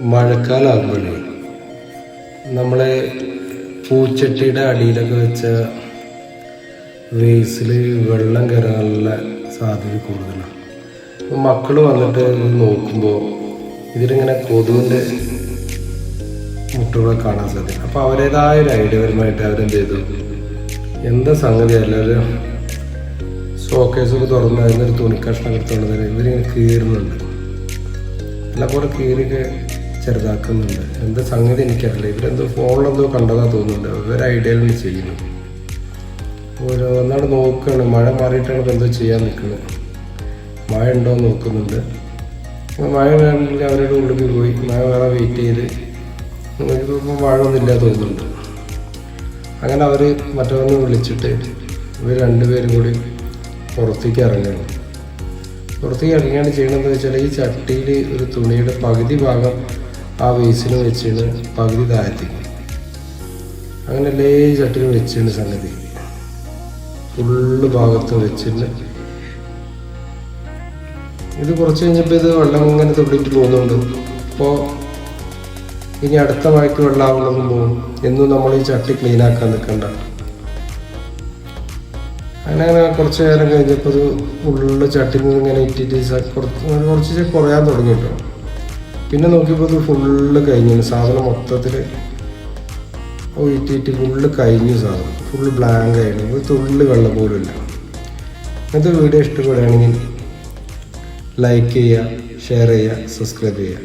മഴക്കാലമാകുമ്പോഴേ നമ്മളെ പൂച്ചട്ടിയുടെ അടിയിലൊക്കെ വെച്ച വേസിൽ വെള്ളം കയറാനുള്ള സാധ്യത കൂടുതലാണ്. മക്കൾ വന്നിട്ട് നോക്കുമ്പോൾ ഇതിലിങ്ങനെ കൊതുവിൻ്റെ മുട്ടുകളെ കാണാൻ സാധിക്കും. അപ്പോൾ അവരുടേതായ ഒരു ഐഡിയപരമായിട്ട് അവരെന്ത് ചെയ്തു, എന്താ സംഗതി എല്ലാവരും ഷോക്കേസൊക്കെ തുറന്ന് അതിനൊരു തുണിക്കഷ്ണം എടുത്തുകൊണ്ട് ഇവരിങ്ങനെ കീറുന്നുണ്ട്, എല്ലാം കീറിയൊക്കെ ചെറുതാക്കുന്നുണ്ട്. എന്താ സംഗതി എനിക്കറിയില്ല. ഇവരെന്തോ ഫോണിലെന്തോ കണ്ടതാ തോന്നുന്നുണ്ട്. ഇവരെ ഐഡിയയിലാണ് ചെയ്യുന്നത്. ഒന്നാട് നോക്കുകയാണ്, മഴ മാറിയിട്ടാണ് ഇപ്പം എന്തോ ചെയ്യാൻ നിൽക്കുന്നത്. മഴ ഉണ്ടോ എന്ന് നോക്കുന്നുണ്ട്. മഴ വേണമെങ്കിൽ അവരുടെ ഉള്ളിൽ പോയി മഴ വേറെ വെയിറ്റ് ചെയ്ത് ഇപ്പം മഴ ഒന്നുമില്ല തോന്നുന്നുണ്ട്. അങ്ങനെ അവർ മറ്റവനെ വിളിച്ചിട്ട് ഇവർ രണ്ടുപേരും കൂടി പുറത്തേക്ക് ഇറങ്ങണം. പുറത്തേക്ക് ഇറങ്ങിയാണ് ചെയ്യണമെന്ന് വെച്ചാൽ ഈ ചട്ടിയിൽ ഒരു തുണിയുടെ പകുതി ഭാഗം ആ വേസിന് വെച്ചിട്ട് പകുതി താഴ്ത്തിക്കും. അങ്ങനെ എല്ലാ ചട്ടിയിലും വെച്ചിട്ടുണ്ട് സംഗതി ഫുള്ള് ഭാഗത്ത് വെച്ചിട്ട് ഇത് കുറച്ച് കഴിഞ്ഞപ്പോൾ ഇത് വെള്ളം ഇങ്ങനെ തൊട്ടിട്ട് പോകുന്നുണ്ട്. അപ്പോൾ ഇനി അടുത്ത മഴയ്ക്ക് വെള്ളം ആവുന്നതും പോകും. എന്നും നമ്മൾ ഈ ചട്ടി ക്ലീൻ ആക്കാൻ നിൽക്കണ്ട. അങ്ങനെ കുറച്ച് നേരം കഴിഞ്ഞപ്പോൾ ഇത് ഫുള്ള് ചട്ടിയിൽ നിന്ന് ഇങ്ങനെ ഇട്ടിട്ട് കുറച്ച് കുറയാൻ തുടങ്ങി കേട്ടോ. പിന്നെ നോക്കിയപ്പോൾ ഇത് ഫുള്ള് കഴിഞ്ഞു. സാധനം മൊത്തത്തിൽ ഇട്ടിട്ട് ഫുള്ള് കഴിഞ്ഞു. സാധനം ഫുള്ള് ബ്ലാങ്ക് ആയിരുന്നു. ഒരു തുള്ളി വെള്ളം പോലും ഇല്ല. ഇങ്ങനത്തെ വീഡിയോ ഇഷ്ടപ്പെടുകയാണെങ്കിൽ ലൈക്ക് ചെയ്യുക, ഷെയർ ചെയ്യുക, സബ്സ്ക്രൈബ് ചെയ്യുക.